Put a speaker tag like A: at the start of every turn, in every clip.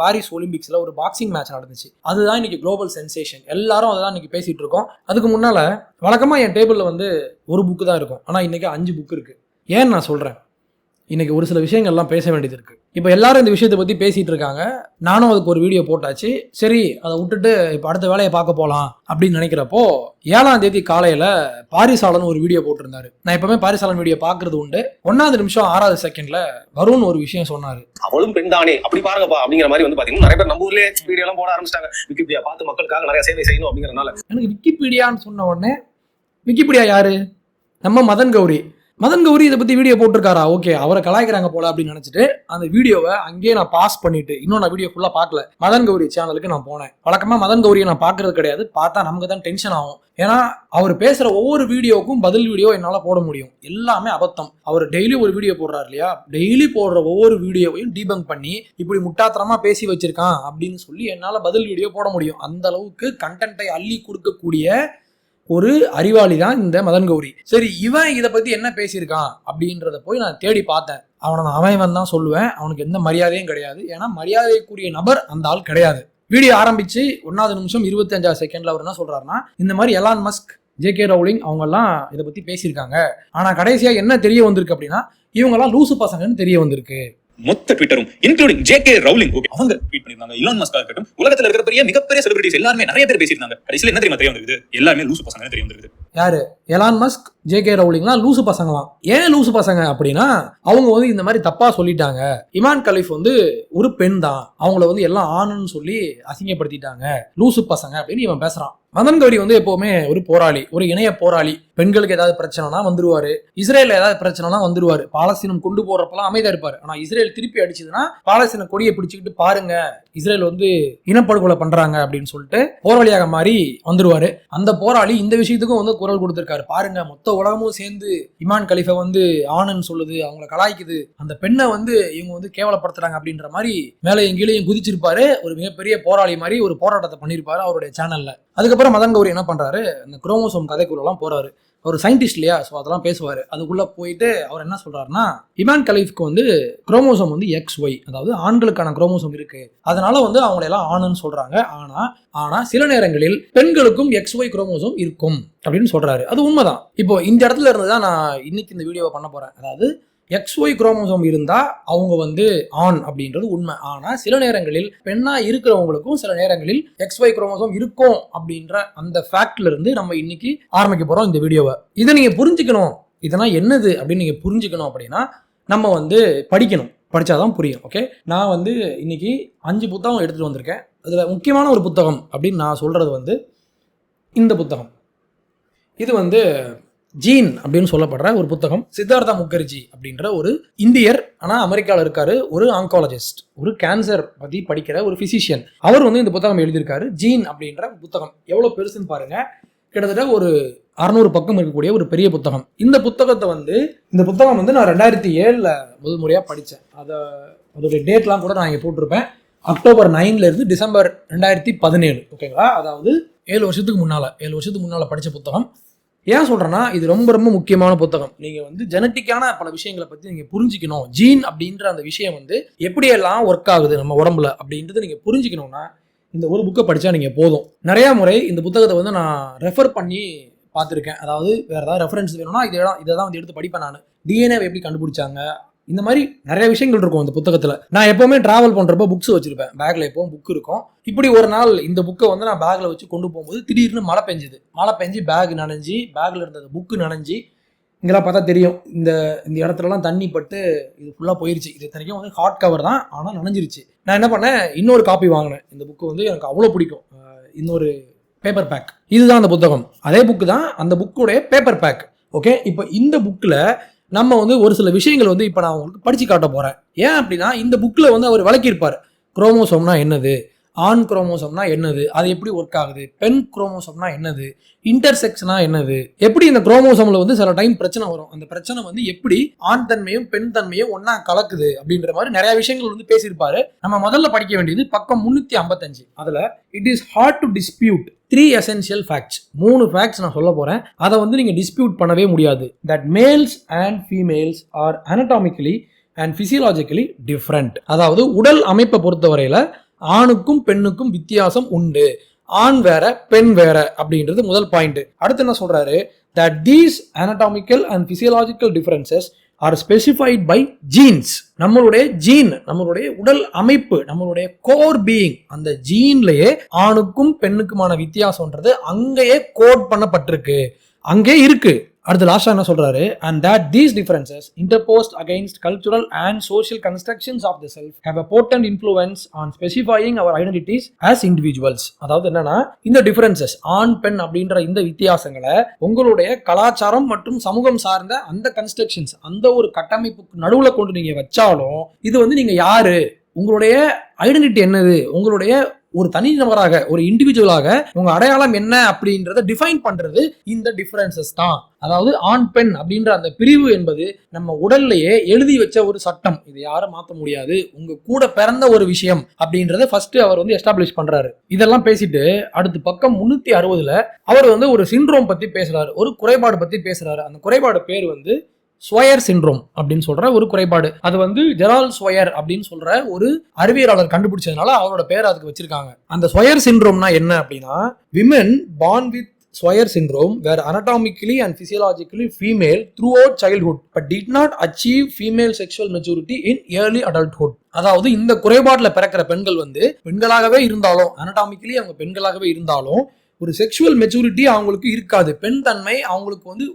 A: Paris ஒலிம்பிக்ஸ்ல ஒரு boxing match நடந்துச்சு. அதுதான் இன்னைக்கு குளோபல் சென்சேஷன். எல்லாரும் அதை தான் இன்னைக்கு பேசிட்டு இருக்கோம். அதுக்கு முன்னால வழக்கமா என் டேபிள்ல வந்து ஒரு புக்கு தான் இருக்கும். ஆனா இன்னைக்கு 5 புக் இருக்கு. ஏன்னு நான் சொல்றேன். இன்னைக்கு ஒரு சில விஷயங்கள்லாம் பேச வேண்டியது இருக்கு. இப்போ எல்லாரும் இந்த விஷயத்தை பத்தி பேசிட்டு இருக்காங்க. நானும் அதுக்கு ஒரு வீடியோ போட்டாச்சு. சரி, அதை விட்டுட்டு இப்போ அடுத்த வேலையை பார்க்க போகலாம் அப்படின்னு நினைக்கிறப்போ 7ஆம் தேதி காலையில பாரிசாலன் ஒரு வீடியோ போட்டிருந்தாரு. நான் எப்பவுமே பாரிசாலன் வீடியோ பாக்குறது உண்டு. 1வது நிமிஷம் 6வது செகண்ட்ல வருண் ஒரு விஷயம் சொன்னாரு.
B: அவளும் பெண் தானே, அப்படி பாருங்கப்பா அப்படிங்கிற மாதிரி வந்து பாத்தீங்கன்னா நிறைய பேர் நம்ம ஊர்லயே வீடியோ எல்லாம் போட ஆரம்பிச்சிட்டாங்க. விக்கிபீடியா பார்த்து மக்களுக்காக நிறைய சேவை செய்யணும் அப்படிங்கறதுனால.
A: எனக்கு விக்கிபீடியான்னு சொன்ன உடனே, விக்கிபீடியா யாரு? நம்ம மதன் கௌரி. மதன் கௌரி இதை பத்தி வீடியோ போட்டிருக்காரா, ஓகே அவரை கலாய்க்கிறாங்க போல அப்படின்னு நினைச்சிட்டு அந்த வீடியோவை அங்கேயே நான் பாஸ் பண்ணிட்டு, இன்னும் நான் வீடியோ ஃபுல்லா பார்க்கல, மதன் கௌரி சேனலுக்கு நான் போனேன். வழக்கமா மதன் கௌரியை நான் பாக்குறது கிடையாது. பார்த்தா நமக்கு தான் டென்ஷன் ஆகும். ஏன்னா அவர் பேசுற ஒவ்வொரு வீடியோவுக்கும் பதில் வீடியோ என்னால போட முடியும். எல்லாமே அபத்தம். அவர் டெய்லி ஒரு வீடியோ போடுறாரு இல்லையா, டெய்லி போடுற ஒவ்வொரு வீடியோவையும் டீபங்க் பண்ணி இப்படி முட்டாத்தனமா பேசி வச்சிருக்கான் அப்படின்னு சொல்லி என்னால பதில் வீடியோ போட முடியும். அந்த அளவுக்கு கண்டென்ட்டை அள்ளி கொடுக்கக்கூடிய ஒரு அறிவாளி தான் இந்த மதன் கௌரி. சரி, இவன் இதை பத்தி என்ன பேசியிருக்கான் அப்படின்றத போய் நான் தேடி பார்த்தேன். அவனை அவன் தான் சொல்லுவேன். அவனுக்கு எந்த மரியாதையும் கிடையாது. ஏன்னா மரியாதைக்குரிய நபர் அந்த ஆள் கிடையாது. வீடியோ ஆரம்பிச்சு 1வது நிமிஷம் 25வது செகண்ட்ல அவர் என்ன சொல்றாருன்னா, இந்த மாதிரி எலான் மஸ்க், ஜே.கே. ரவுலிங் அவங்க எல்லாம் இதை பத்தி பேசியிருக்காங்க. ஆனா கடைசியா என்ன தெரிய வந்திருக்கு அப்படின்னா, இவங்க எல்லாம் லூசு பசங்கன்னு தெரிய வந்திருக்கு.
C: மொத்த ட்விட்டரும் இன்க்ளூடிங் ஜே.கே. ரவுலிங் அவங்க ட்வீட் பண்ணிருந்தாங்க. எலான் மஸ்கா இருக்கட்டும், உலகத்துல இருக்கிற மிகப்பெரிய செலிபிரிட்டிஸ் எல்லாருமே நிறைய பேர் பேசியிருந்தாங்க. கடைசியில என்ன தெரியுமா தெரிய வந்திருக்கு? எல்லாமே லூசு பசங்க தெரிய வந்திருக்கு.
A: யாரு? Elon Musk, J K. ரவுலிங்லாம் லூசு பசங்களாம். ஏன் லூசு பசங்க அப்படின்னா, அவங்க வந்து இந்த மாதிரி தப்பா சொல்லிட்டாங்க. இமான் கலீஃப் வந்து ஒரு பெண் தான், அவங்கள வந்து எல்லாம் ஆணுன்னு சொல்லி அசிங்கப்படுத்திட்டாங்க, லூசு பசங்க அப்படின்னு இவன் பேசுறான். மதன் கௌரி வந்து எப்பவுமே ஒரு போராளி, ஒரு இணைய போராளி. பெண்களுக்கு ஏதாவது பிரச்சனைனா வந்துருவாரு, இஸ்ரேல் ஏதாவது பிரச்சனைனா வந்துருவாரு. பாலஸ்தீனம் கொண்டு போறப்பெல்லாம் அமைதியா இருப்பாரு. ஆனா இஸ்ரேல் திருப்பி அடிச்சதுன்னா பாலஸ்தீன கொடியை பிடிச்சுக்கிட்டு பாருங்க இஸ்ரேல் வந்து இனப்படுகொலை பண்றாங்க அப்படின்னு சொல்லிட்டு போராளியாக மாறி வந்துருவாரு. அந்த போராளி இந்த விஷயத்துக்கும் வந்து குரல் கொடுத்திருக்காரு. பாருங்க, மொத்த உலகமும் சேர்ந்து இமான் கலீஃபை வந்து ஆணுன்னு சொல்லுது, அவங்களை கலாய்க்குது, அந்த பெண்ணை வந்து இவங்க வந்து கேவலப்படுத்துறாங்க அப்படின்ற மாதிரி மேலே எங்கேயும் குதிச்சிருப்பாரு. ஒரு மிகப்பெரிய போராளி மாதிரி ஒரு போராட்டத்தை பண்ணியிருப்பாரு அவருடைய சேனல்ல. அதுக்கப்புறம் மதன் கௌரி என்ன பண்றாரு, இந்த குரோமோசோம் கதைக்குள்ளலாம் போறாரு. ஒரு சயின்டிஸ்ட் இல்லையா, ஸோ அதெல்லாம் பேசுவார். அதுக்குள்ள போயிட்டு அவர் என்ன சொல்றாருன்னா, இமான் கலீஃப்க்கு வந்து குரோமோசோம் வந்து XY, அதாவது ஆண்களுக்கான குரோமோசோம் இருக்கு, அதனால வந்து அவங்களெல்லாம் ஆணுன்னு சொல்றாங்க. ஆனா சில நேரங்களில் பெண்களுக்கும் XY குரோமோசோம் இருக்கும் அப்படின்னு சொல்றாரு. அது உண்மைதான். இப்போ இந்த இடத்துல இருந்து தான் நான் இன்னைக்கு இந்த வீடியோவை பண்ண போறேன். அதாவது XY குரோமோசோம் இருந்தா அவங்க வந்து ஆண் அப்படின்றது உண்மை. ஆனா சில நேரங்களில் பெண்ணா இருக்கிறவங்களுக்கும் சில நேரங்களில் XY குரோமோசோம் இருக்கும் அப்படின்ற அந்த ஃபேக்ட்ல இருந்து நம்ம இன்னைக்கு ஆரம்பிக்க போறோம் இந்த வீடியோவை. இதை நீங்க புரிஞ்சுக்கணும், இதெல்லாம் என்னது அப்படின்னு நீங்க புரிஞ்சுக்கணும் அப்படின்னா நம்ம வந்து படிக்கணும், படிச்சாதான் புரியும். ஓகே, நான் வந்து இன்னைக்கு 5 புத்தகம் எடுத்துட்டு வந்திருக்கேன். அதுல முக்கியமான ஒரு புத்தகம் அப்படின்னு நான் சொல்றது வந்து இந்த புத்தகம். இது வந்து ஜீன் அப்படின்னு சொல்லப்படுற ஒரு புத்தகம். சித்தார்த்தா முகர்ஜி அப்படின்ற ஒரு இந்தியர், ஆனா அமெரிக்காவில் இருக்காரு, ஒரு ஆங்காலஜிஸ்ட், ஒரு கேன்சர் பத்தி படிக்கிற ஒரு பிசிஷியன். அவர் வந்து இந்த புத்தகம் எழுதியிருக்காரு. ஜீன் அப்படின்ற புத்தகம் எவ்வளவு பெருசுன்னு பாருங்க. கிட்டத்தட்ட ஒரு 600 பக்கம் இருக்கக்கூடிய ஒரு பெரிய புத்தகம். இந்த புத்தகம் வந்து நான் 2007 முதல் முறையா படித்தேன். அதோடைய டேட்லாம் கூட நான் இங்கே போட்டிருப்பேன். அக்டோபர் 9 இருந்து டிசம்பர் 2017. ஓகேங்களா, அதாவது 7 வருஷத்துக்கு முன்னால படித்த புத்தகம். ஏன் சொல்றேன்னா, இது ரொம்ப ரொம்ப முக்கியமான புத்தகம். நீங்க வந்து ஜெனட்டிக்கான பல விஷயங்களை பத்தி நீங்க புரிஞ்சுக்கணும். ஜீன் அப்படின்ற அந்த விஷயம் வந்து எப்படியெல்லாம் ஒர்க் ஆகுது நம்ம உடம்புல அப்படின்றது நீங்க புரிஞ்சுக்கணும்னா இந்த ஒரு புக்கை படிச்சா நீங்க போதும். நிறைய முறை இந்த புத்தகத்தை வந்து நான் ரெஃபர் பண்ணி பார்த்துருக்கேன். அதாவது வேற ஏதாவது ரெஃபரன்ஸ் வேணும்னா இதை தான் வந்து எடுத்து படிப்பேன். நான் டிஎன்ஏ எப்படி கண்டுபிடிச்சாங்க, இந்த மாதிரி நிறைய விஷயங்கள் இருக்கும் இந்த புத்தகத்துல. நான் எப்பவுமே டிராவல் பண்றப்போ புக்ஸ் வச்சிருப்பேன், பேக்ல எப்பவும் புக் இருக்கும். இப்படி ஒரு நாள் இந்த புக்கை வந்து நான் பேக்ல வச்சு கொண்டு போகும்போது திடீர்னு மழை பெஞ்சு பேக் நனைஞ்சி, பேக்ல இருந்த புக்கு நனைஞ்சி, இங்கெல்லாம் பார்த்தா தெரியும் இந்த இடத்துலலாம் தண்ணி பட்டு இது ஃபுல்லாக போயிருச்சு. இது இத்தனைக்கும் வந்து ஹாட் கவர் தான், ஆனால் நனைஞ்சிருச்சு. நான் என்ன பண்ணேன், இன்னொரு காப்பி வாங்கினேன். இந்த புக்கு வந்து எனக்கு அவ்வளோ பிடிக்கும். இன்னொரு பேப்பர் பேக், இதுதான் அந்த புத்தகம். அதே புக்கு தான், அந்த புக்குடைய பேப்பர் பேக். ஓகே, இப்போ இந்த புக்கில் நம்ம வந்து ஒரு சில விஷயங்கள் வந்து இப்போ நான் உங்களுக்கு படித்து காட்ட போகிறேன். ஏன் அப்படின்னா, இந்த புக்கில் வந்து அவர் விளக்கியிருப்பார். குரோமோசோம்னா என்னது, ஆண் குரோமோசோம்னா என்னது, அது எப்படி ஒர்க் ஆகுது, பெண் குரோமோசோம்னா என்னது, இன்டர்செக்ஷனா என்னது, எப்படி இந்த குரோமோசோம்ல வந்து சில டைம் பிரச்சனை வரும், அந்த பிரச்சனை வந்து எப்படி ஆண் தன்மையும் பெண் தன்மையும் ஒன்னா கலக்குது அப்படின்ற மாதிரி நிறைய விஷயங்கள் வந்து பேசியிருப்பாரு. நம்ம முதல்ல படிக்க வேண்டியது பக்கம் 355. அதுல it is hard to dispute 3 essential facts. 3 facts நான் சொல்ல போறேன். அதை வந்து நீங்க டிஸ்பியூட் பண்ணவே முடியாது. That males and females are anatomically and physiologically different. அதாவது உடல் அமைப்பை பொறுத்தவரையில ஆணுக்கும் பெண்ணுக்கும் வித்தியாசம் உண்டு, ஆண் வேற பெண் வேற அப்படின்றது முதல் பாயிண்ட். அடுத்து என்ன சொல்றாரு, that these anatomical and physiological differences are specified by genes. நம்மளுடைய ஜீன், நம்மளுடைய உடல் அமைப்பு, நம்மளுடைய கோர் பீயிங், அந்த ஜீன்லயே ஆணுக்கும் பெண்ணுக்குமான வித்தியாசம்ன்றது அங்கேயே கோட் பண்ணப்பட்டிருக்கு, அங்கே இருக்கு. அடுத்து லாஸ்டா என்ன சொல்றாரு, and that these differences interposed against cultural and social constructions of the self have a potent influence on specifying our identities as individuals. அதாவது என்னன்னா, இந்த டிஃபரன்சஸ் ஆண் பெண் அப்படின்ற இந்த வித்தியாசங்களை உங்களுடைய கலாச்சாரம் மற்றும் சமூகம் சார்ந்த அந்த கன்ஸ்ட்ரக்ஷன்ஸ், அந்த ஒரு கட்டமைப்புக்கு நடுவுல கொண்டு நீங்க வச்சாலும் இது வந்து நீங்க யாரு, உங்களுடைய ஐடென்டிட்டி என்னது, உங்களுடைய ஒரு தனி நபராக, ஒரு இண்டிவிஜுவலாக உங்க அடையாளம் என்ன அப்படின்றத டிஃபைன் பண்றது இந்த டிஃபரன்சஸ் தான். அதாவது ஆண் பெண் அப்படின்ற அந்த பிரிவு என்பது நம்ம உடல்லையே எழுதி வச்ச ஒரு சட்டம், இது யாரும் மாற்ற முடியாது, உங்க கூட பிறந்த ஒரு விஷயம் அப்படின்றத ஃபர்ஸ்ட் அவர் வந்து எஸ்டாப்ளிஷ் பண்றாரு. இதெல்லாம் பேசிட்டு அடுத்து பக்கம் 360ல அவர் வந்து ஒரு சிண்ட்ரோம் பத்தி பேசுறாரு, ஒரு குறைபாடு பத்தி பேசுறாரு. அந்த குறைபாடு பேர் வந்து ஸ்வயர் சிண்ட்ரோம் அப்படின்னு சொல்ற ஒரு குறைபாடு. அது வந்து ஜெரால்ட் ஸ்வயர் அப்படின்னு சொல்ற ஒரு அறிவியலாளர் கண்டுபிடிச்சதுனால அவரோட பேர் அதுக்கு வச்சிருக்காங்க. அந்த ஸ்வயர் சிண்ட்ரோம்னா என்ன அப்படின்னா, women born with Swyer syndrome were anatomically and physiologically female throughout childhood but did not achieve female sexual maturity in early adulthood. அதாவது இந்த குறைபாடுல பிறக்கிற பெண்கள் வந்து பெண்களாகவே இருந்தாலும், அனடாமிக்கலி அவங்க பெண்களாகவே இருந்தாலும் ஒரு செக்ஷுவல் மெச்சூரிட்டி அவங்களுக்கு இருக்காது. பெண் தன்மை அவங்களுக்கு வந்து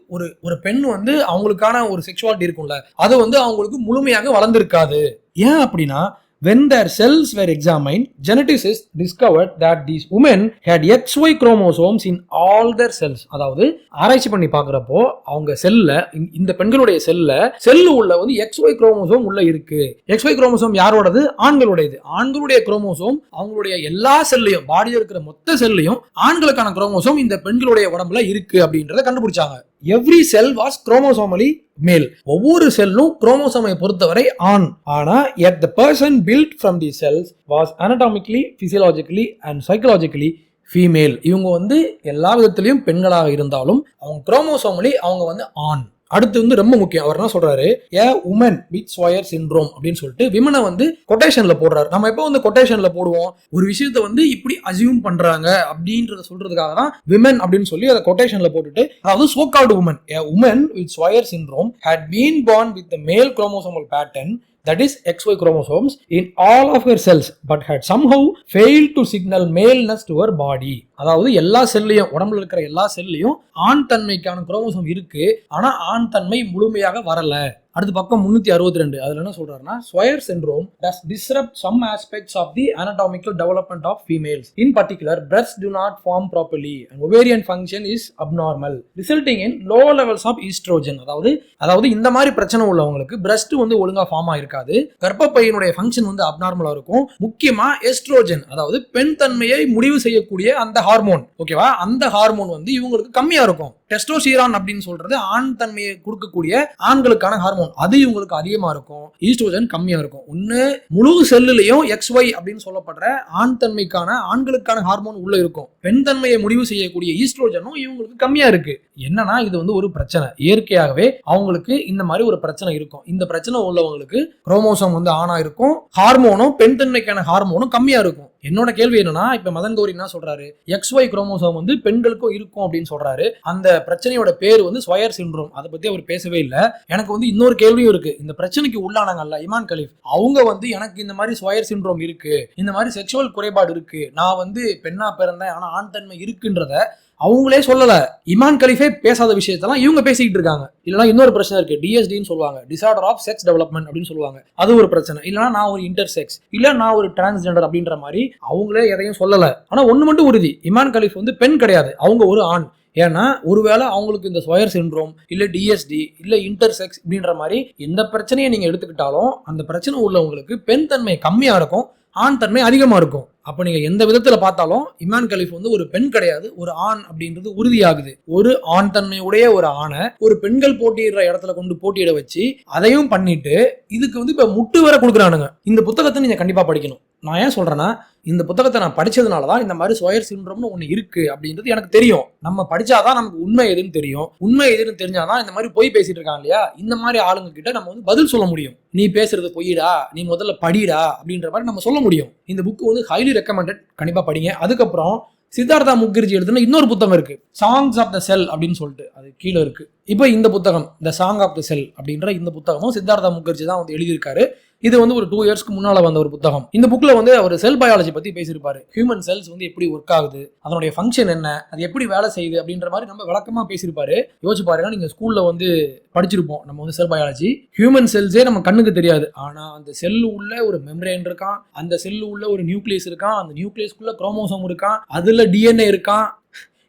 A: ஒரு பெண் வந்து அவங்களுக்கான ஒரு செக்ஷுவாலிட்டி இருக்கும்ல, அது வந்து அவங்களுக்கு முழுமையாக வளர்ந்திருக்காது. ஏன் அப்படின்னா, when their cells were examined, geneticists discovered that these women had XY chromosomes in all their cells. அதாவது ஆராய்ச்சி பண்ணி பார்க்குறப்போ அவங்க செல்ல, இந்த பெண்களுடைய செல்லு உள்ள வந்து XY குரோமோசோம் உள்ள இருக்கு. XY குரோமோசோம் யாரோடது? ஆண்களுடையது. ஆண்களுடைய குரோமோசோம் அவங்களுடைய எல்லா செல்லையும், பாடியில் இருக்கிற மொத்த செல்லையும் ஆண்களுக்கான குரோமோசோம் இந்த பெண்களுடைய உடம்புல இருக்கு அப்படின்றத கண்டுபிடிச்சாங்க. எவ்ரி செல் வாஸ் குரோமோசோமலி மேல். ஒவ்வொரு செல்லும் குரோமோசோமை பொறுத்தவரை ஆண். ஆனா yet the person built from these cells was anatomically, physiologically and psychologically female. இவங்க வந்து எல்லா விதத்திலையும் பெண்களாக இருந்தாலும் அவங்க குரோமோசோமலி அவங்க வந்து ஆண். அடுத்து வந்து ரொம்ப முக்கியம், அவர் என்ன சொல்றாரு, ஏ உமன் வித் ஸ்வயர் சிண்ட்ரோம் அப்படின்னு சொல்லிட்டு விமனை வந்து கொட்டேஷன்ல போடுறாரு. நம்ம எப்போ வந்து கொட்டேஷன்ல போடுவோம், ஒரு விஷயத்தை வந்து இப்படி அசியூம் பண்றாங்க அப்படின்றத சொல்றதுக்காக தான் விமன் அப்படின்னு சொல்லி அதை கொட்டேஷன்ல போட்டுட்டு, அதாவது so called woman, a woman with Swyer syndrome had been born with the male chromosomal pattern, that is XY chromosomes, in all of her cells but had somehow failed to signal maleness to her body. அதாவது எல்லா செல்லையும், உடம்புல இருக்கிற எல்லா செல்லையும் ஆண் தன்மைக்கான chromosome இருக்கு, ஆனா ஆண் தன்மை முழுமையாக வரல. அடுத்து பக்கம் 362, அதுல என்ன சொல்றாருன்னா, swear syndrome does disrupt some aspects of the anatomical development of females. In particular, breasts do not form properly and ovarian function is abnormal, resulting in low levels of estrogen. அதாவது இந்த மாதிரி பிரச்சனை உள்ளவங்களுக்கு breast வந்து ஒழுங்கா form ஆயிருக்காது, கர்ப்பப்பையினுடைய function வந்து அப்நார்மலா இருக்கும். முக்கியமா எஸ்ட்ரோஜன், அதாவது பெண் தன்மையை முடிவு செய்யக்கூடிய அந்த ஹார்மோன், ஓகேவா, அந்த ஹார்மோன் வந்து இவங்களுக்கு கம்மியா இருக்கும். டெஸ்டோஸ்டிரான் அப்படின்னு சொல்றது ஆண் தன்மையை கொடுக்கக்கூடிய ஆண்களுக்கான ஹார்மோன், அது இவங்களுக்கு அதிகமா இருக்கும். ஈஸ்ட்ரோஜன் கம்மியா இருக்கும். ஒன்னு முழு செல்லுலயும் XY அப்படின்னு சொல்லப்படுற ஆண் தன்மைக்கான ஆண்களுக்கான ஹார்மோன் உள்ள இருக்கும், பெண் தன்மையை முடிவு செய்யக்கூடிய ஈஸ்ட்ரோஜனும் இவங்களுக்கு கம்மியா இருக்கு. என்னன்னா இது வந்து ஒரு பிரச்சனை, இயற்கையாகவே அவங்களுக்கு இந்த மாதிரி ஒரு பிரச்சனை இருக்கும். இந்த பிரச்சனை உள்ளவங்களுக்கு குரோமோசோம் வந்து ஆணா இருக்கும், ஹார்மோனும் பெண் தன்மைக்கான ஹார்மோனும் கம்மியா இருக்கும். என்னோட கேள்வி என்னன்னா, இப்ப மதன் கௌரி என்ன சொல்றாரு, XY குரோமோசோம் வந்து பெண்களுக்கும் இருக்கும் அப்படின்னு சொல்றாரு. அந்த பிரச்சனையோட பேர் வந்து ஸ்வயர் சிண்ட்ரோம், அதை பத்தி அவர் பேசவே இல்லை. எனக்கு வந்து இன்னொரு கேள்வியும் இருக்கு. இந்த பிரச்சனைக்கு உள்ளானாங்கல்ல இமான் கலீஃப், அவங்க வந்து எனக்கு இந்த மாதிரி ஸ்வயர் சிண்ட்ரோம் இருக்கு, இந்த மாதிரி செக்ஷுவல் குறைபாடு இருக்கு, நான் வந்து பெண்ணா பிறந்தேன் ஆனா ஆண் தன்மை இருக்குன்றத அவங்களே சொல்லல. இமான் கலீஃபே பேசாத விஷயத்தெல்லாம் இவங்க பேசிக்கிட்டு இருக்காங்க. இல்லைன்னா இன்னொரு பிரச்சனை இருக்கு, டிஎஸ்டின்னு சொல்லுவாங்க, டிசார்டர் ஆஃப் செக்ஸ் டெவலப்மெண்ட் அப்படின்னு சொல்லுவாங்க, அது ஒரு பிரச்சனை. இல்லைன்னா நான் ஒரு இன்டர்செக்ஸ், இல்ல நான் ஒரு டிரான்ஸ்ஜெண்டர் அப்படின்ற மாதிரி அவங்களே எதையும் சொல்லல. ஆனா ஒண்ணு மட்டும் உறுதி, இமான் கலீஃப் வந்து பெண் கிடையாது, அவங்க ஒரு ஆண். ஏன்னா ஒருவேளை அவங்களுக்கு இந்த ஸ்வயர் சிண்ட்ரோம் இல்ல டிஎஸ்டி இல்ல இன்டர்செக்ஸ் அப்படின்ற மாதிரி எந்த பிரச்சனையை நீங்க எடுத்துக்கிட்டாலும் அந்த பிரச்சனை உள்ளவங்களுக்கு பெண் தன்மை கம்மியா இருக்கும், ஆண் தன்மை அதிகமா இருக்கும். அப்ப நீங்க எந்த விதத்துல பார்த்தாலும் இமான் கலீஃப் வந்து ஒரு பெண் கிடையாது, ஒரு ஆண் அப்படின்றது உறுதியாகுது. ஒரு ஆண் தன்மையுடைய ஒரு ஆணை ஒரு பெண்கள் போட்டியிடுற இடத்துல கொண்டு போட்டியிட வச்சு அதையும் பண்ணிட்டு இதுக்கு வந்து இப்ப முட்டு வர கொடுக்குறானுங்க. இந்த புத்தகத்தை நீங்க கண்டிப்பா படிக்கணும். நான் ஏன் சொல்றேன்னா, இந்த புத்தகத்தை நான் படிச்சதுனால தான் இந்த மாதிரி சோயர் சிண்ட்ரோம்னு ஒன்று இருக்கு அப்படின்றது எனக்கு தெரியும். நம்ம படிச்சாதான் நமக்கு உண்மை எதுன்னு தெரியும். உண்மை எதுன்னு தெரிஞ்சாதான் இந்த மாதிரி பொய் பேசிட்டு இருக்காங்க இல்லையா, இந்த மாதிரி ஆளுங்க கிட்ட நம்ம வந்து பதில் சொல்ல முடியும். நீ பேசுறது பொய்டா, நீ முதல்ல படிடா அப்படின்ற மாதிரி நம்ம சொல்ல முடியும். இந்த புக்கு வந்து ஹைலி ரெக்கமெண்டட், கண்டிப்பா படிங்க. அதுக்கப்புறம் சித்தார்த்தா முகர்ஜி எழுதுன இன்னொரு புத்தகம் இருக்கு, சாங்ஸ் ஆஃப் த செல் அப்படின்னு சொல்லிட்டு, அது கீழே இருக்கு. இப்போ இந்த புத்தகம் த சாங் ஆஃப் த செல் அப்படின்ற இந்த புத்தகமும் சித்தார்த்தா முகர்ஜி தான் வந்து எழுதியிருக்காரு. இது வந்து ஒரு 2 இயர்ஸ்க்கு முன்னால வந்த ஒரு புத்தகம். இந்த புக்ல வந்து அவர் செல் பயாலஜி பத்தி பேசியிருப்பாரு. ஹியூமன் செல்ஸ் வந்து எப்படி ஒர்க் ஆகுது, அதனுடைய ஃபங்க்ஷன் என்ன, அது எப்படி வேலை செய்யுது அப்படின்ற மாதிரி நம்ம விளக்கமா பேசியிருப்பாரு. யோசிச்சு பாருங்க, நீங்க ஸ்கூல்ல வந்து படிச்சிருப்போம் நம்ம வந்து செல் பயாலஜி. ஹியூமன் செல்ஸே நம்ம கண்ணுக்கு தெரியாது, ஆனா அந்த செல்லு உள்ள ஒரு மெம்பரேன் இருக்கான், அந்த செல்லு உள்ள ஒரு நியூக்ளியஸ் இருக்கான், அந்த நியூக்ளியஸ்க்குள்ள குரோமோசோம் இருக்கான், அதுல டிஎன்ஏ இருக்கான்.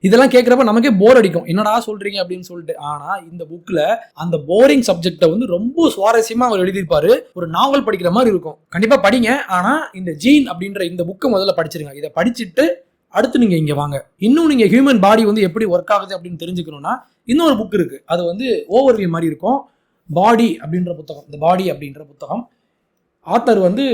A: இதெல்லாம் கேட்குறப்ப நமக்கே போர் அடிக்கும், என்னடா சொல்றீங்க அப்படின்னு சொல்லிட்டு. ஆனா இந்த புக்ல அந்த போரிங் சப்ஜெக்டை வந்து ரொம்ப சுவாரஸ்யமா அவர் எழுதியிருப்பாரு. ஒரு நாவல் படிக்கிற மாதிரி இருக்கும். கண்டிப்பா படிங்க. ஆனா இந்த ஜீன் அப்படின்ற இந்த புக்கை முதல்ல படிச்சிருங்க. இதை படிச்சுட்டு அடுத்து நீங்க இங்க வாங்க. இன்னும் நீங்க ஹியூமன் பாடி வந்து எப்படி ஒர்க் ஆகுது அப்படின்னு தெரிஞ்சுக்கணும்னா இன்னொரு புக் இருக்கு. அது வந்து ஓவர்வியூ மாதிரி இருக்கும், பாடி அப்படின்ற புத்தகம். இந்த பாடி அப்படின்ற புத்தகம் ஆத்தர் வந்து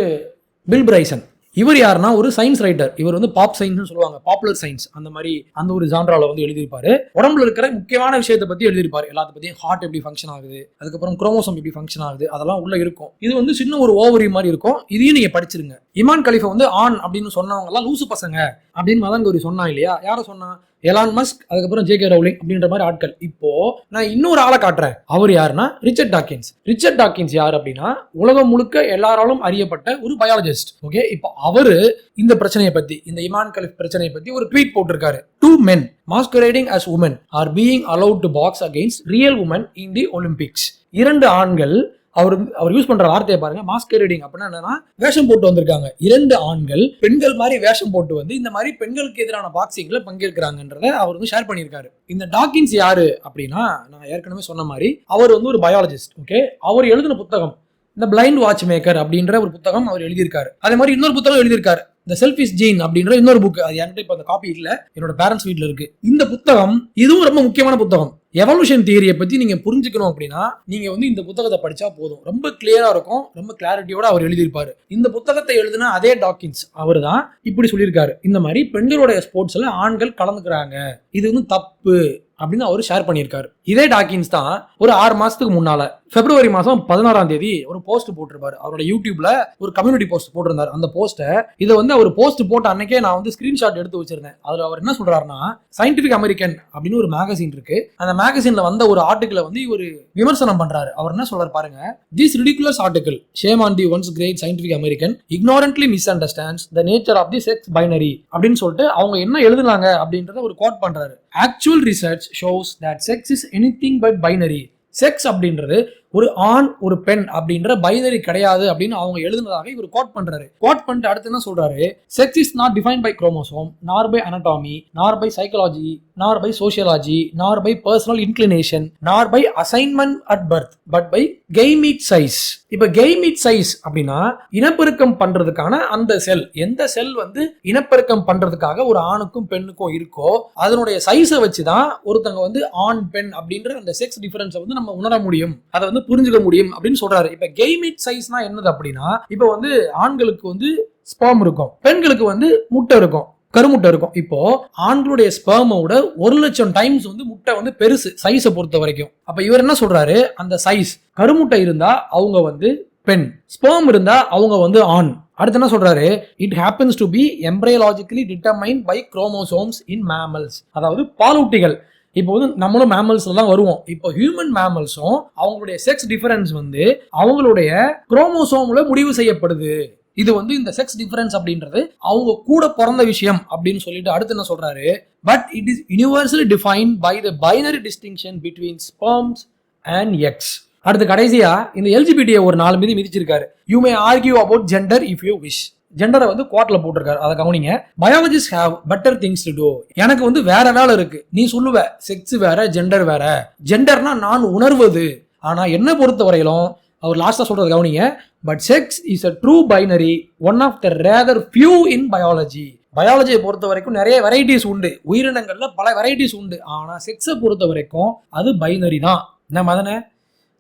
A: பில் பிரைசன். இவர் யாருன்னா ஒரு சயின்ஸ் ரைட்டர். இவர் வந்து பாப் சயின்ஸ்னு சொல்லுவாங்க, பாப்புலர் சயின்ஸ் அந்த மாதிரி அந்த ஒரு ஜான்ரால வந்து எழுதியிருப்பாரு. உடம்புல இருக்கிற முக்கியமான விஷயத்தை பத்தி எழுதியிருப்பாரு. எல்லாத்த பத்தியும் ஹார்ட் எப்படி ஃபங்க்ஷன் ஆகுது, அதுக்கப்புறம் குரோமோசோம் எப்படி ஃபங்க்ஷன் ஆகுது, அதெல்லாம் உள்ள இருக்கும். இது வந்து சின்ன ஒரு ஓவரி மாதிரி இருக்கும். இதையும் நீங்க படிச்சிருங்க. இமான் கலீஃபா வந்து ஆன் அப்படின்னு சொன்னவங்க எல்லாம் லூசு பசங்க அப்படின்னு மதன் கௌரி சொன்னா இல்லையா, யார சொன்னா? எலான் மஸ்க், அதுக்கப்புறம் ஜே.கே. ரவுலிங் அப்படின்ற மாதிரி ஆட்கள். இப்போ நான் இன்னொரு ஆளை காட்டுறேன். அவர் யாருன்னா ரிச்சர்ட் டாக்கின்ஸ். ரிச்சர்ட் டாக்கின்ஸ் யார் அப்படின்னா உலகம் முழுக்க எல்லாராலும் அறியப்பட்ட ஒரு பயாலஜிஸ்ட். ஓகே, இப்போ அவரு இந்த பிரச்சனையை பத்தி, இந்த இமான் கலீஃப் பிரச்சனையை பத்தி ஒரு ட்வீட் போட்டிருக்காரு. 2 men masquerading as women are being allowed to box against real women in the Olympics. 2 ஆண்கள், அவர் யூஸ் பண்ற வார்த்தையை பாருங்க, மாஸ்கரேடிங் அப்படின்னா என்னன்னா வேஷம் போட்டு வந்திருக்காங்க. 2 ஆண்கள் பெண்கள் மாதிரி வேஷம் போட்டு வந்து இந்த மாதிரி பெண்களுக்கு எதிரான பாக்ஸிங்ல பங்கேற்கிறாங்கன்றத அவர் வந்து ஷேர் பண்ணியிருக்காரு. இந்த டாக்கின்ஸ் யாரு அப்படின்னா, நான் ஏற்கனவே சொன்ன மாதிரி அவர் வந்து ஒரு பயாலஜிஸ்ட். ஓகே, அவர் எழுதின புத்தகம் இந்த பிளைண்ட் வாட்ச் மேக்கர் அப்படின்ற ஒரு புத்தகம் அவர் எழுதியிருக்காரு. அதே மாதிரி இன்னொரு புத்தகம் எழுதியிருக்காரு, The Selfish Gene அப்படின்ற இன்னொரு புக். அது என்கிட்ட இப்ப அந்த காப்பி இல்ல, என்னோட பேரண்ட்ஸ் வீட்ல இருக்கு. இந்த புத்தகம் இதுவும் ரொம்ப முக்கியமான புத்தகம். எவல்யூஷன் தியரியை பத்தி நீங்க புரிஞ்சுக்கணும் அப்படின்னா நீங்க வந்து இந்த புத்தகத்தை படிச்சா போதும். ரொம்ப கிளியரா இருக்கும், ரொம்ப கிளாரிட்டியோட அவர் எழுதியிருப்பாரு. இந்த புத்தகத்தை எழுதின அதே டாக்கின்ஸ் அவர் தான் இப்படி சொல்லியிருக்காரு, இந்த மாதிரி பெண்களுடைய ஸ்போர்ட்ஸ்ல ஆண்கள் கலந்துக்கிறாங்க, இது வந்து தப்பு அப்படின்னு அவர் ஷேர் பண்ணியிருக்காரு. இதே டாக்கின்ஸ் தான் ஒரு 6 மாசத்துக்கு முன்னால பிப்ரவரி மாசம் 16ஆம் தேதி ஒரு போஸ்ட் போட்டிருப்பாரு. அவரோட யூடியூப்ல ஒரு கம்யூனிட்டி போஸ்ட் போட்டிருந்தாரு. அந்த போஸ்ட்டை இதை வந்து அவர் போஸ்ட் போட்ட அன்னைக்கே நான் வந்து ஸ்கிரீன்ஷாட் எடுத்து வச்சிருந்தேன். அதுல அவர் என்ன சொல்றாருன்னா, சயின்டிபிக் அமெரிக்கன் அப்படின்னு ஒரு மேகசின் இருக்கு, அந்த மேகசின்ல வந்த ஒரு ஆர்டிகிளை வந்து இவர் விமர்சனம் பண்றாரு. அவர் என்ன சொல்றாரு பாருங்க, this ridiculous article shame on the once great scientific American ignorantly misunderstands the nature of the sex binary அப்படின்னு சொல்லிட்டு அவங்க என்ன எழுதுனாங்க அப்படின்றத ஒரு கோட் பண்றாரு. Actual research shows that sex is anything but binary. Sex அப்படின்றது ஒரு ஆண் ஒரு பெண் அப்படின்ற பைனரி கிடையாது அப்படின்னு அவங்க எழுதுனதாக இவர் கோட் பண்றாரு. கோட் பண்ணிட்டு அடுத்து என்ன சொல்றாரு, sex is not defined by chromosome, nor by anatomy, nor by psychology, nor by sociology, nor by personal inclination, nor by assignment at birth, but by gamete size. இப்ப கெய்மீட் சைஸ் அப்படின்னா இனப்பெருக்கம் பண்றதுக்கான அந்த செல், எந்த செல் வந்து இனப்பெருக்கம் பண்றதுக்காக ஒரு ஆணுக்கும் பெண்ணுக்கும் இருக்கோ அதனுடைய சைஸை வச்சுதான் ஒருத்தங்க வந்து ஆண் பெண் அப்படின்ற அந்த செக்ஸ் டிஃபரன்ஸை வந்து நம்ம உணர முடியும், அதை வந்து புரிஞ்சுக்க முடியும் அப்படின்னு சொல்றாரு. இப்ப கெய்மீட் சைஸ்னா என்னது அப்படின்னா, இப்ப வந்து ஆண்களுக்கு வந்து ஸ்பெர்ம் இருக்கும், பெண்களுக்கு வந்து முட்டை இருக்கும், கருமுட்டை இருக்கும். இப்போ ஆண்களுடைய ஸ்பெர்மோட 1,00,000 டைம்ஸ் வந்து முட்டை வந்து பெருசு சைஸை பொறுத்த வரைக்கும். அப்ப இவர் என்ன சொல்றாரு, அந்த சைஸ் கருமுட்டை இருந்தா அவங்க வந்து பெண், ஸ்பெர்ம் இருந்தா அவங்க வந்து ஆண். அடுத்து என்ன சொல்றாரு, it happens to be embryologically determined by chromosomes in mammals. அதாவது பாலூட்டிகள். இப்போ வந்து நம்மளும் மேமல்ஸ்ல தான் வருவோம். இப்போ ஹியூமன் மேமல்ஸும் அவங்களுடைய செக்ஸ் டிஃபரன்ஸ் வந்து அவங்களுடைய குரோமோசோம்ல முடிவு செய்யப்படுது. இது வந்து இந்த செக்ஸ் டிஃபரன்ஸ் அப்படின்றது அவங்க கூட பிறந்த விஷயம் அப்படின்னு சொல்லிட்டு அடுத்து என்ன சொல்றாரு, but it is universally defined by the binary distinction between sperms and eggs. அடுத்து கடைசியா இந்த எல்ஜிபிடியை ஒரு 4 மீதி மிதிச்சிருக்காரு. You may argue about gender if you wish. ஜெண்டரை வந்து கோட்ல போட்டிருக்காரு, அதை கவனிங்க. Biologist have better things to do. எனக்கு வந்து வேற வேலை இருக்கு. நீ சொல்லுவ செக்ஸ் வேற ஜெண்டர் வேற, ஜெண்டர்னா நான் உணர்வது. ஆனா என்ன பொறுத்த வரையிலும் அவர் லாஸ்டா சொல்றது கவனிங்க, but sex is a true binary, one of the rather few in biology. பயாலஜியை பொறுத்த வரைக்கும் நிறைய வெரைட்டிஸ் உண்டு, உயிரினங்கள்ல பல வெரைட்டிஸ் உண்டு, ஆனா செக்ஸை பொறுத்த வரைக்கும் அது பைனரி தான். என்ன மதனே,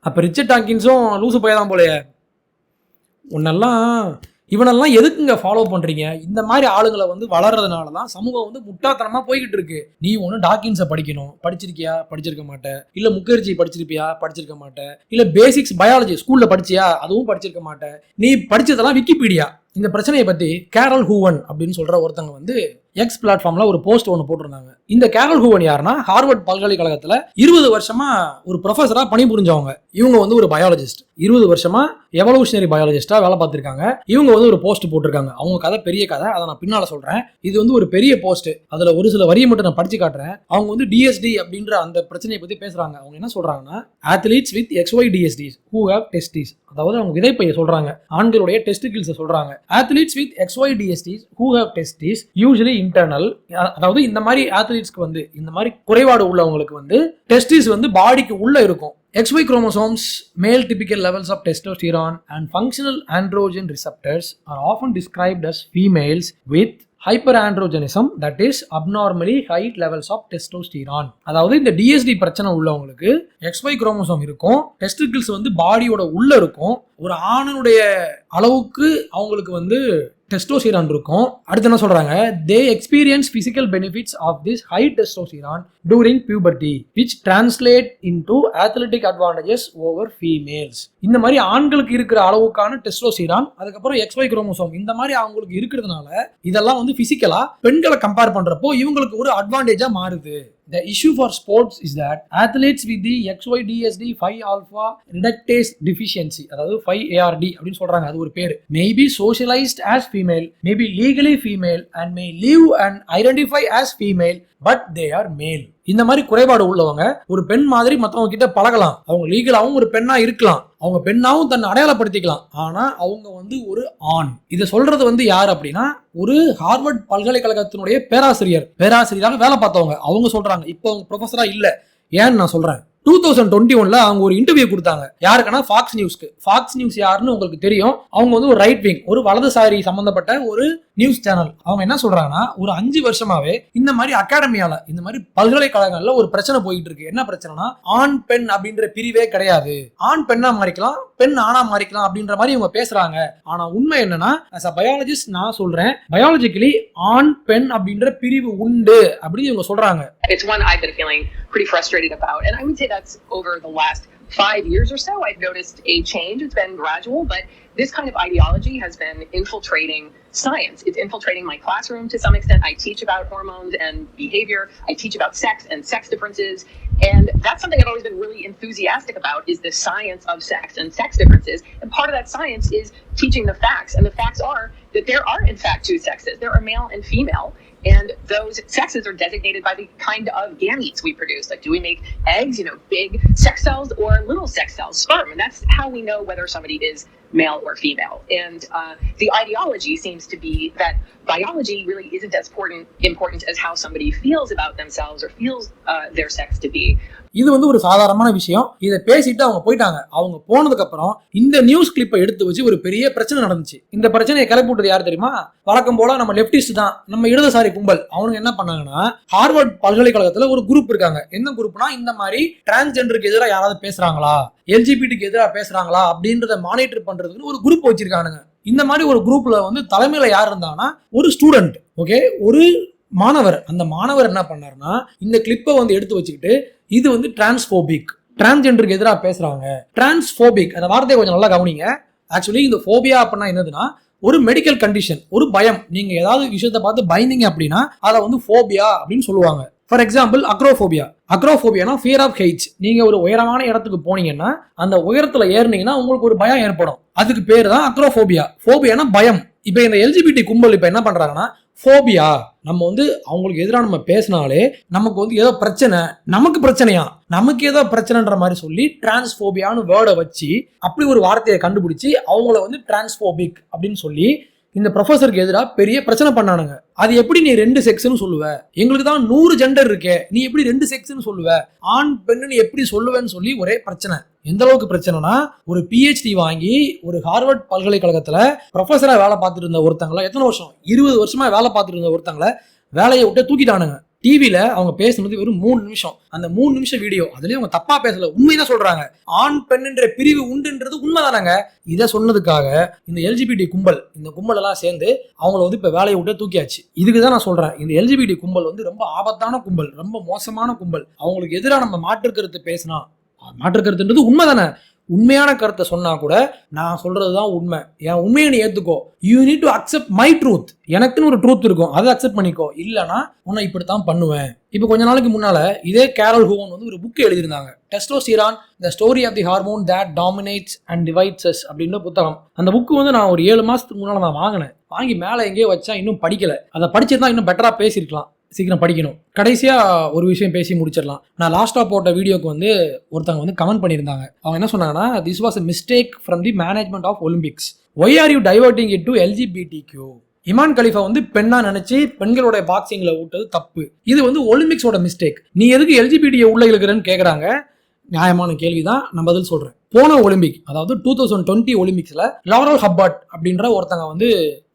A: அப்ப ரிச்சர்ட் டாக்கின்ஸும் லூசு போயதான் போலயே. உன்னெல்லாம் இவனெல்லாம் எதுக்குங்க ஃபாலோ பண்றீங்க? இந்த மாதிரி ஆளுங்களை வந்து வளர்றதுனால தான் சமூகம் வந்து முட்டாத்தனமா போய்கிட்டு இருக்கு. நீ ஒன்று டாக்கின்ஸை படிக்கணும், படிச்சிருக்கியா? படிச்சிருக்க மாட்டேன். இல்ல முகர்ஜி படிச்சிருப்பியா? படிச்சிருக்க மாட்டேன். இல்ல பேசிக்ஸ் பயாலஜி ஸ்கூல்ல படிச்சியா? அதுவும் படிச்சிருக்க மாட்டேன். நீ படிச்சதெல்லாம் விக்கிபீடியா. இந்த பிரச்சனையை பத்தி கேரல் ஹூவன் அப்படின்னு சொல்ற ஒருத்தங்க வந்து எக்ஸ் பிளாட்ஃபார்ம்ல ஒரு போஸ்ட் ஒன்று போட்டிருந்தாங்க. இந்த கேரல் ஹூவன் யாருன்னா ஹார்வர்ட் பல்கலைக்கழகத்துல 20 வருஷமா ஒரு ப்ரொஃபஸரா பணிபுரிஞ்சவங்க. இவங்க வந்து ஒரு பயாலஜிஸ்ட். 20 வருஷமா எவல்யூஷனரி பயாலஜிஸ்டா வேலை பார்த்திருக்காங்க. இவங்க வந்து ஒரு போஸ்ட் போட்டிருக்காங்க. அவங்க கதை பெரிய கதை, அதை நான் பின்னால சொல்றேன். இது வந்து ஒரு பெரிய போஸ்ட். அதுல ஒரு சில வரியை மட்டும் நான் படிச்சு காட்டுறேன். அவங்க வந்து டிஎஸ்டி அப்படின்ற அந்த பிரச்சனையை பத்தி பேசுறாங்க. அவங்க என்ன சொல்றாங்கன்னா, athletes with XYDSDs who have testes, அதாவது அவங்க விதைப்பையை சொல்றாங்க, ஆண்களுடைய டெஸ்டிகிள்ஸை சொல்றாங்க. athletes with XYDSDs who have testes usually internal, அதாவது இந்த மாதிரி athletesக்கு வந்து இந்த மாதிரி குறைபாடு உள்ளவங்களுக்கு வந்து டெஸ்டிஸ் வந்து பாடிக்கு உள்ள இருக்கும். XY chromosomes, male typical levels of testosterone and functional androgen receptors are often described as females with hyperandrogenism, that is abnormally high levels of testosterone. அதாவது இந்த டிஎஸ்டி பிரச்சனை உள்ளவங்களுக்கு XY குரோமோசோம் இருக்கும், டெஸ்டிகிள்ஸ் வந்து பாடியோட உள்ள இருக்கும். ஒரு ஆணுடைய அளவுக்கு அவங்களுக்கு வந்து டெஸ்டோஸ்டிரான் இருக்கும். அடுத்து என்ன சொல்றாங்க, they experience physical benefits of this high testosterone during puberty which translate into athletic advantages over females. இந்த மாதிரி ஆண்களுக்கு இருக்கிற அளவுக்கான டெஸ்டோஸ்டிரான், அதுக்கப்புறம் XY குரோமோசோம் இந்த மாதிரி அவங்களுக்கு இருக்கிறதுனால இதெல்லாம் வந்து பிசிக்கலா பெண்களை கம்பேர் பண்றப்போ இவங்களுக்கு ஒரு அட்வான்டேஜா மாறுது. The issue for sports is that athletes with the XYDSD 5-alpha reductase deficiency, அதாவது 5ARD அப்படின்னு சொல்றாங்க, அது ஒரு பேரு, may be socialized as female, may be legally female and may live and identify as female but they are male. இந்த மாதிரி குறைபாடு உள்ளவங்க ஒரு பெண் மாதிரி மற்றவங்க கிட்ட பழகலாம், அவங்க லீகலாவும் ஒரு பெண்ணா இருக்கலாம், அவங்க பெண்ணாவும் தன்னை அடையாளப்படுத்திக்கலாம், ஆனா அவங்க வந்து ஒரு ஆண். இதை சொல்றது வந்து யார் அப்படின்னா ஒரு ஹார்வர்ட் பல்கலைக்கழகத்தினுடைய பேராசிரியராக வேலை பார்த்தவங்க. அவங்க சொல்றாங்க, இப்போ அவங்க ப்ரொஃபஸரா இல்ல. ஏன்னு நான் சொல்றேன். 2021ல அவங்க ஒரு இன்டர்வியூ கொடுத்தாங்க. யாருக்குன்னா ஃபாக்ஸ் நியூஸ்க்கு. ஃபாக்ஸ் நியூஸ் யாருன்னு உங்களுக்கு தெரியும். அவங்க வந்து ஒரு ரைட் விங், ஒரு வலதுசாரி சம்பந்தப்பட்ட ஒரு நியூஸ் சேனல். அவங்க என்ன சொல்றாங்கன்னா, ஒரு 5 வருஷமாவே இந்த மாதிரி அகாடமியால, இந்த மாதிரி பல்கலைக்கழகங்கள்ல ஒரு பிரச்சனை போயிட்டு இருக்கு. என்ன பிரச்சனைனா, ஆண் பெண் அப்படின்ற பிரிவே கிடையாது. ஆண் பெண்ணா மாறிக்கலாம், பெண் ஆணா மாறிக்கலாம் அப்படின்ற மாதிரி இவங்க பேசுறாங்க. ஆனா உண்மை என்னன்னா, as a biologist நான் சொல்றேன், பயாலஜிக்கலி ஆண் பெண் அப்படின்ற பிரிவு உண்டு அப்படின்னு இவங்க சொல்றாங்க.
D: It's one I've been feeling pretty frustrated about, and I would say that's over the last 5 years or so. I've noticed a change. It's been gradual, but this kind of ideology has been infiltrating science. It's infiltrating my classroom to some extent. I teach about hormones and behavior. I teach about sex and sex differences. And that's something I've always been really enthusiastic about, is the science of sex and sex differences. And part of that science is teaching the facts. And the facts are that there are, in fact, 2 sexes. There are male and female. And those sexes are designated by the kind of gametes we produce. Like, do we make eggs, big sex cells, or little sex cells, sperm? And that's how we know whether somebody is male or female. And the ideology seems to be that biology really isn't as important as how somebody feels about themselves or feels their sex to be.
A: இது வந்து ஒரு சாதாரணமான விஷயம். இதை பேசிட்டு அவங்க போயிட்டாங்க. அவங்க போனதுக்கு அப்புறம் இந்த நியூஸ் கிளிப்பை எடுத்து வச்சு ஒரு பெரிய பிரச்சனை நடந்துச்சு. இந்த பிரச்சனையை கிளப்பி விட்டது யார் தெரியுமா? வழக்கம் போல நம்ம லெப்டிஸ்ட் தான், நம்ம இடதுசாரி கும்பல். அவங்க என்ன பண்ணாங்கன்னா, ஹார்வர்ட் பல்கலைக்கழகத்துல ஒரு குரூப் இருக்காங்க. என்ன குரூப்னா, இந்த மாதிரி டிரான்ஸ்ஜெண்டருக்கு எதிராக யாராவது பேசுறாங்களா, எல்ஜிபிடிக்கு எதிராக பேசுறாங்களா அப்படின்றத மானிட்டர் பண்றதுக்கு ஒரு குரூப் வச்சிருக்கானுங்க. இந்த மாதிரி ஒரு குரூப்ல வந்து தலைமையில யார் இருந்தாங்கன்னா, ஒரு ஸ்டூடெண்ட், ஓகே, ஒரு மாணவர். அந்த மாணவர் என்ன பண்ணாருன்னா, இந்த கிளிப்பை வந்து எடுத்து வச்சுக்கிட்டு, இது வந்து டிரான்ஸ்போபிக், டிரான்ஸ்ஜெண்டருக்கு எதிராக பேசுறாங்க, டிரான்ஸ்போபிக், அந்த வார்த்தையை கொஞ்சம் நல்லா கவனிங்க. ஆக்சுவலி இந்த ஃபோபியா அப்படின்னா என்னதுன்னா, ஒரு மெடிக்கல் கண்டிஷன், ஒரு பயம். நீங்க ஏதாவது விஷயத்தை பார்த்து பயந்தீங்க அப்படின்னா அதை வந்து ஃபோபியா அப்படின்னு சொல்லுவாங்க. For example, acrophobia. அக்ரோஃபோபியானா ஃபியர் ஆஃப் ஹைட்ஸ். நீங்க ஒரு உயரமான இடத்துக்கு போனீங்கன்னா, அந்த உயரத்துல ஏறினீங்கன்னா உங்களுக்கு ஒரு பயம் ஏற்படும். அதுக்கு பேர் தான் அக்ரோஃபோபியா. ஃபோபியானா பயம். இப்ப இந்த எல்ஜிபிடி கும்பல் இப்ப என்ன பண்றாங்கன்னா, ஃபோபியா, நம்ம வந்து அவங்களுக்கு எதிராக நம்ம பேசினாலே நமக்கு வந்து ஏதோ பிரச்சனை, நமக்கு பிரச்சனையா, நமக்கு ஏதோ பிரச்சனைன்ற மாதிரி சொல்லி டிரான்ஸ்போபியான்னு வேர்டை வச்சு அப்படி ஒரு வார்த்தையை கண்டுபிடிச்சு அவங்கள வந்து டிரான்ஸ்போபிக் அப்படின்னு சொல்லி இந்த ப்ரொஃபஸருக்கு எதிராக பெரிய பிரச்சனை பண்ணானுங்க. அது எப்படி நீ 2 செக்ஸ்னு சொல்லுவ? எங்களுக்கு தான் 100 ஜெண்டர் இருக்கே, நீ எப்படி 2 செக்ஸ்னு சொல்லுவ? ஆண் பெண்ணுன்னு எப்படி சொல்லுவேன்னு சொல்லி ஒரே பிரச்சனை. எந்த அளவுக்கு பிரச்சனைனா, ஒரு PhD வாங்கி ஒரு ஹார்வர்ட் பல்கலைக்கழகத்துல ப்ரொஃபஸரா வேலை பார்த்துட்டு இருந்த ஒருத்தங்கள, எத்தனை வருஷம், 20 வருஷமா வேலை பார்த்துட்டு இருந்த ஒருத்தங்கள வேலையை விட்டு தூக்கிட்டானுங்க. டிவியில அவங்க பேசுனது வெறும் 3 நிமிஷம். அந்த 3 நிமிஷம் வீடியோ அதுலயும் அவங்க தப்பா பேசல, உண்மைதான் சொல்றாங்க. ஆண் பெண்ணுன்ற பிரிவு உண்டுன்றது உண்மைதானாங்க. இதை சொன்னதுக்காக இந்த எல்ஜிபிடி கும்பல், இந்த கும்பல் எல்லாம் சேர்ந்து அவங்கள வந்து இப்ப வேலையை விட்டு தூக்கியாச்சு. இதுக்குதான் நான் சொல்றேன், இந்த எல்ஜிபிடி கும்பல் வந்து ரொம்ப ஆபத்தான கும்பல், ரொம்ப மோசமான கும்பல். அவங்களுக்கு எதிராக நம்ம மாற்று கருத்து பேசினா, மாற்று கருத்துன்றது உண்மைதானே, உண்மையான கருத்தை சொன்னா கூட நான் சொல்றதுதான் உண்மை, என் உண்மையை நீ ஏத்துக்கோ, you need to accept my truth, எனக்குன்னு ஒரு ட்ரூத் இருக்கும், அதை அக்செப்ட் பண்ணிக்கோ, இல்லைன்னா உன்னை இப்படித்தான் பண்ணுவேன். இப்போ கொஞ்ச நாளைக்கு முன்னால இதே கேரல் ஹூவன் வந்து ஒரு புக் எழுதியிருந்தாங்க, testosterone the story of the hormone that dominates and divides us அப்படின்ற புத்தகம். அந்த புக்கு வந்து நான் ஒரு 7 மாசத்துக்கு முன்னால நான் வாங்கினேன். வாங்கி மேலே எங்கேயோ வச்சா இன்னும் படிக்கல. அதை படிச்சிருந்தா இன்னும் பெட்டரா பேசியிருக்கலாம். சீக்கிரம் படிக்கணும். கடைசியா ஒரு விஷயம் பேசி முடிச்சிடலாம். நான் லாஸ்டா போட்ட வீடியோக்கு வந்து ஒருத்தவங்க வந்து கமெண்ட் பண்ணியிருந்தாங்க. அவங்க என்ன சொன்னாங்கன்னா, this was a mistake from the management of Olympics. Why are you diverting it to LGBTQ? Imane Khelif வந்து பெண்ணா நினைச்சு பெண்களோட பாக்ஸிங்ல விட்டது தப்பு. இது வந்து ஒலிம்பிக்ஸோட மிஸ்டேக். நீ எதுக்கு எல்ஜிபிடியை உள்ள இழுக்கிறன்னு கேட்கறாங்க. நியாயமான கேள்விதான், நான் பதில் சொல்றேன். போன ஒலிம்பிக், அதாவது 2020 ஒலிம்பிக்ஸ்ல லாரல் ஹப்பார்ட் அப்படின்ற ஒருத்தங்க வந்து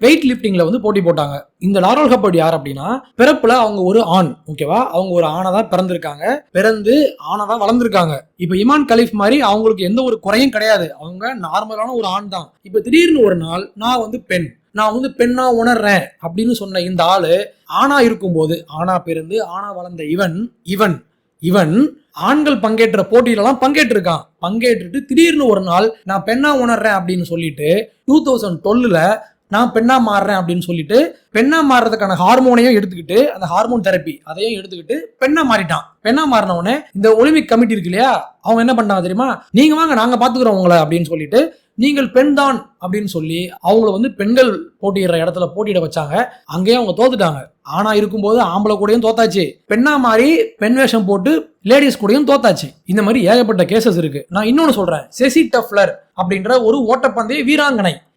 A: வெயிட் லிஃப்டிங்ல வந்து போட்டி போட்டாங்க. இந்த லாரல் ஹப்பார்ட் யார் அப்படின்னா, பிறப்புல அவங்க ஒரு ஆண், ஓகேவா, அவங்க ஒரு ஆணை தான் பிறந்திருக்காங்க, பிறந்து ஆணை தான் வளர்ந்துருக்காங்க. இப்ப இமான் கலிஃப் மாதிரி அவங்களுக்கு எந்த ஒரு குறையும் கிடையாது, அவங்க நார்மலான ஒரு ஆண் தான். இப்ப திடீர்னு ஒரு நாள் நான் வந்து பெண், நான் வந்து பெண்ணா உணர்றேன் அப்படின்னு சொன்ன இந்த ஆளு ஆணா இருக்கும்போது, ஆணா பிறந்து ஆணா வளர்ந்த இவன் ஆண்கள் பங்கேற்ற போட்டியிலலாம் பங்கேற்றிருக்கான். பங்கேற்றுட்டு திடீர்னு ஒரு நாள் நான் பெண்ணா உணர்றேன் அப்படின்னு சொல்லிட்டு 2012ல நான் பெண்ணா மாறுறேன் அப்படின்னு சொல்லிட்டு பெண்ணா மாறுறதுக்கான ஹார்மோனையும் எடுத்துக்கிட்டு, அந்த ஹார்மோன் தெரப்பி அதையும் எடுத்துக்கிட்டு பெண்ணா மாறிட்டான். பெண்ணா மாறின உடனே இந்த ஒலிம்பிக் கமிட்டி இருக்கு இல்லையா, அவங்க என்ன பண்ணாங்க தெரியுமா, நீங்க வாங்க நாங்க பாத்துக்கிறோம் உங்களை அப்படின்னு சொல்லிட்டு, நீங்கள் பெண் தான் அப்படின்னு சொல்லி அவங்கள வந்து பெண்கள் போட்டியிடுற இடத்துல போட்டியிட வச்சாங்க. அங்கேயே அவங்க தோத்துட்டாங்க. ஆனா இருக்கும்போது ஆம்பளை கூடயும் தோத்தாச்சு, பெண்ணா மாறி பெண் வேஷம் போட்டு லேடிஸ் கூடயும் தோத்தாச்சு. இந்த மாதிரி ஏகப்பட்ட கேசஸ் இருக்கு. நான் இன்னொன்னு சொல்றேன், செசி டஃப்லர் அப்படின்ற ஒரு ஓட்டப்பந்தய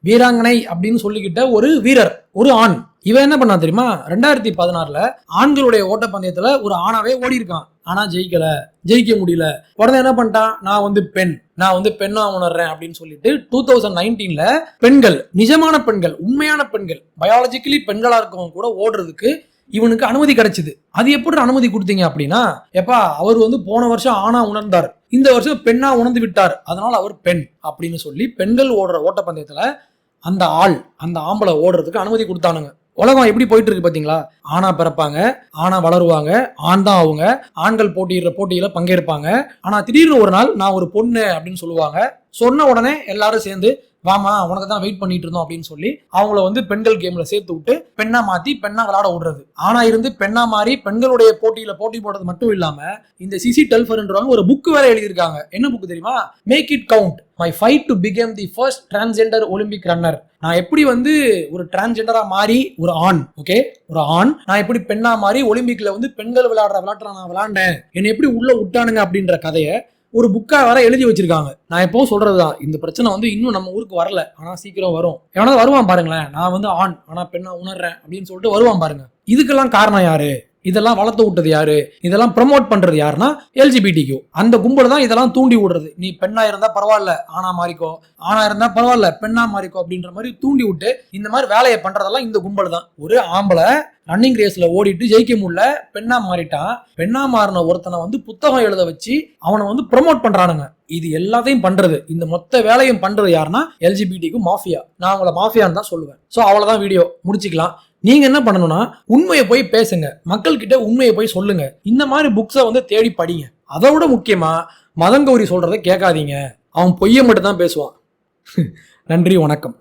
A: வீராங்கனை அப்படின்னு சொல்லிக்கிட்ட ஒரு வீரர், ஒரு ஆண், இவன் என்ன பண்ணா தெரியுமா, 2016ல ஆண்களுடைய ஓட்டப்பந்தயத்துல ஒரு ஆணாவே ஓடி இருக்கான். ஆனா ஜெயிக்க முடியல. உடனே என்ன பண்ணிட்டான், நான் வந்து பெண்ணா உணர்றேன் அப்படின்னு சொல்லிட்டு 2019ல பெண்கள், நிஜமான பெண்கள், உண்மையான பெண்கள், பயாலஜிக்கலி பெண்களா இருக்கவங்க கூட ஓடுறதுக்கு இவனுக்கு அனுமதி கிடைச்சது. அது எப்படி அனுமதி கொடுத்தீங்க அப்படின்னா, எப்பா அவர் வந்து போன வருஷம் ஆணா உணர்ந்தார், இந்த வருஷம் பெண்ணா உணர்ந்து விட்டார், அதனால அவர் பெண் அப்படின்னு சொல்லி பெண்கள் ஓடுற ஓட்டப்பந்தயத்துல அந்த ஆம்பளை ஓடுறதுக்கு அனுமதி கொடுத்தானுங்க. உலகம் எப்படி போயிட்டு இருக்கு பாத்தீங்களா, ஆணா பிறப்பாங்க, ஆணா வளருவாங்க, ஆண் தான் அவங்க, ஆண்கள் போட்டியில பங்கேற்பாங்க. ஆனா திடீர்னு ஒரு நாள் நான் ஒரு பொண்ணு அப்படின்னு சொல்லுவாங்க. சொன்ன உடனே எல்லாரும் சேர்ந்து வாமா உனக்கு தான் வெயிட் பண்ணிட்டு இருந்தோம் அப்படின்னு சொல்லி அவங்கள வந்து பெண்கள் கேம்ல சேர்த்து விட்டு பெண்ணா மாத்தி பெண்ணா விளையாட விடுறது. ஆனா இருந்து பெண்ணா மாறி பெண்களுடைய போட்டியில போட்டி போடுறது மட்டும் இல்லாம இந்த சிசி டெல்ஃபர்ன்றவங்க ஒரு புக் வேற எழுதியிருக்காங்க. என்ன புக் தெரியுமா, make it count, my fight to become the first transgender Olympic runner. நான் எப்படி வந்து ஒரு டிரான்ஸ்ஜெண்டரா மாறி ஒரு ஆண் நான் எப்படி பெண்ணா மாறி ஒலிம்பிக்ல வந்து பெண்கள் விளையாடுற விளையாட்டுல நான் விளையாண்டேன், என்னை எப்படி உள்ள விட்டானுங்க அப்படின்ற கதையை ஒரு புக்கா வர எழுதி வச்சிருக்காங்க. நான் எப்பவும் சொல்றதுதான், இந்த பிரச்சனை வந்து இன்னும் நம்ம ஊருக்கு வரல, ஆனா சீக்கிரம் வரும். எவனாவது வருவான் பாருங்களேன், நான் வந்து ஆண் ஆனா பெண்ணா உணர்றேன் அப்படின்னு சொல்லிட்டு வருவான் பாருங்க. இதுக்கெல்லாம் காரணம் யாரு, இதெல்லாம் வளர்த்து விட்டது யாரு, இதெல்லாம் ப்ரமோட் பண்றது யாருன்னா எல்ஜிபிடிக்யூ. அந்த கும்பல் தான் இதெல்லாம் தூண்டி விடுறது. நீ பெண்ணா இருந்தா பரவாயில்ல ஆணா மாறிக்கோ, ஆணா இருந்தா பரவாயில்ல பெண்ணா மாறிக்கோ அப்படின்ற மாதிரி தூண்டி விட்டு இந்த மாதிரி வேலையை பண்றதெல்லாம் இந்த கும்பல் தான். ஒரு ஆம்பளை ரன்னிங் ரேஸ்ல ஓடிட்டு ஜெயிக்க முடியல, பெண்ணா மாறிட்டான். பெண்ணா மாறின ஒருத்தனை வந்து புத்தகம் எழுத வச்சு அவனை வந்து ப்ரமோட் பண்றானுங்க. இது எல்லாத்தையும் பண்றது, இந்த மொத்த வேலையும் பண்றது யாருன்னா எல்ஜிபிடிக்கு மாஃபியா. நான் அவங்கள மாஃபியான்னு தான் சொல்லுவேன். ஸோ அவ்வளவுதான், வீடியோ முடிச்சுக்கலாம். நீங்க என்ன பண்ணணும்னா உண்மையை போய் பேசுங்க, மக்கள் கிட்ட உண்மையை போய் சொல்லுங்க. இந்த மாதிரி புக்ஸை வந்து தேடி படிங்க. அதை விட முக்கியமா மதங்கௌரி சொல்றதை கேட்காதீங்க, அவன் பொய்யை மட்டும் தான் பேசுவான். நன்றி, வணக்கம்.